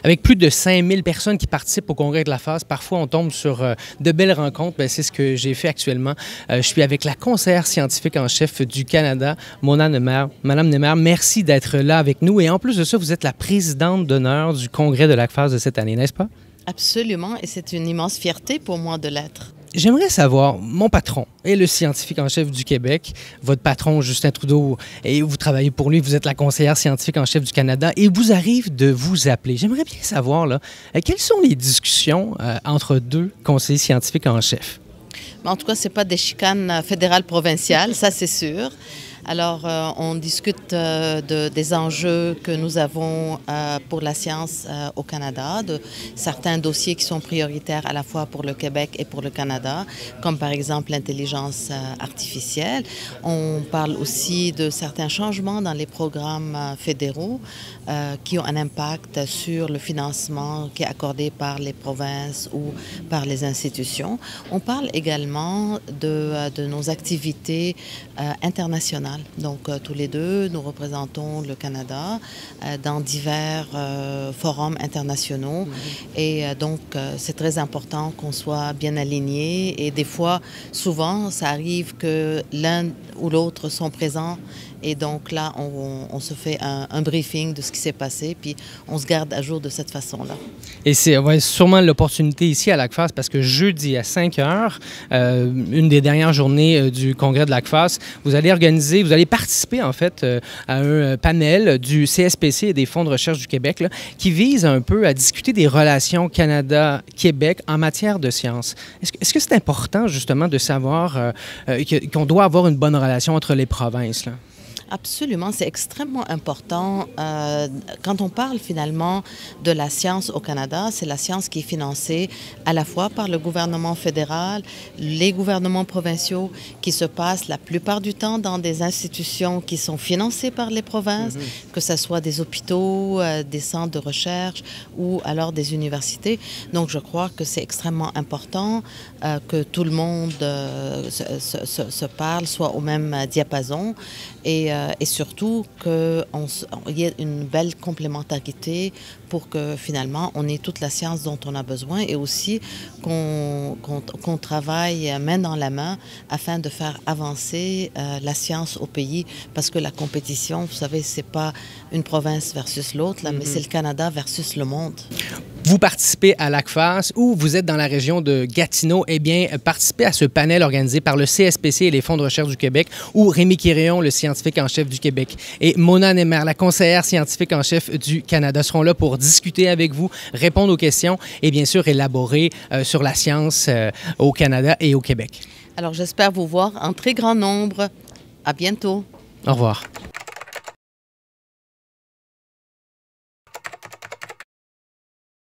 Avec plus de 5000 personnes qui participent au congrès de la FASE, parfois on tombe sur de belles rencontres. Bien, c'est ce que j'ai fait actuellement. Je suis avec la conseillère scientifique en chef du Canada, Mona Nemer. Madame Nemer, merci d'être là avec nous. Et en plus de ça, vous êtes la présidente d'honneur du congrès de la FASE de cette année, n'est-ce pas? Absolument, et c'est une immense fierté pour moi de l'être. J'aimerais savoir, mon patron est le scientifique en chef du Québec, votre patron Justin Trudeau, et vous travaillez pour lui, vous êtes la conseillère scientifique en chef du Canada, et il vous arrive de vous appeler. J'aimerais bien savoir, là, quelles sont les discussions entre deux conseillers scientifiques en chef? En tout cas, ce n'est pas des chicanes fédérales provinciales, ça c'est sûr. Alors, on discute des enjeux que nous avons pour la science au Canada, de certains dossiers qui sont prioritaires à la fois pour le Québec et pour le Canada, comme par exemple l'intelligence artificielle. On parle aussi de certains changements dans les programmes fédéraux qui ont un impact sur le financement qui est accordé par les provinces ou par les institutions. On parle également de nos activités internationales. Donc, tous les deux, nous représentons le Canada dans divers forums internationaux. Et donc, c'est très important qu'on soit bien alignés. Et des fois, souvent, ça arrive que l'un ou l'autre sont présents. Et donc là, on se fait un briefing de ce qui s'est passé, puis on se garde à jour de cette façon-là. Et c'est sûrement l'opportunité ici à l'ACFAS, parce que jeudi à 5 heures, une des dernières journées du congrès de l'ACFAS, vous allez participer en fait à un panel du CSPC et des fonds de recherche du Québec là, qui vise un peu à discuter des relations Canada-Québec en matière de sciences. Est-ce que c'est important justement de savoir qu'on doit avoir une bonne relation entre les provinces, là? Absolument, c'est extrêmement important. Quand on parle finalement de la science au Canada, c'est la science qui est financée à la fois par le gouvernement fédéral, les gouvernements provinciaux, qui se passent la plupart du temps dans des institutions qui sont financées par les provinces, que ce soit des hôpitaux, des centres de recherche ou alors des universités. Donc je crois que c'est extrêmement important que tout le monde se parle, soit au même diapason. Et surtout qu'il y ait une belle complémentarité pour que finalement on ait toute la science dont on a besoin et aussi qu'on travaille main dans la main afin de faire avancer la science au pays, parce que la compétition, vous savez, c'est pas une province versus l'autre, mais c'est le Canada versus le monde. Vous participez à l'ACFAS ou vous êtes dans la région de Gatineau, eh bien, participez à ce panel organisé par le CSPC et les fonds de recherche du Québec, où Rémi Quirion, le scientifique en chef du Québec, et Mona Nemer, la conseillère scientifique en chef du Canada, seront là pour discuter avec vous, répondre aux questions et bien sûr élaborer sur la science au Canada et au Québec. Alors j'espère vous voir en très grand nombre. À bientôt. Au revoir.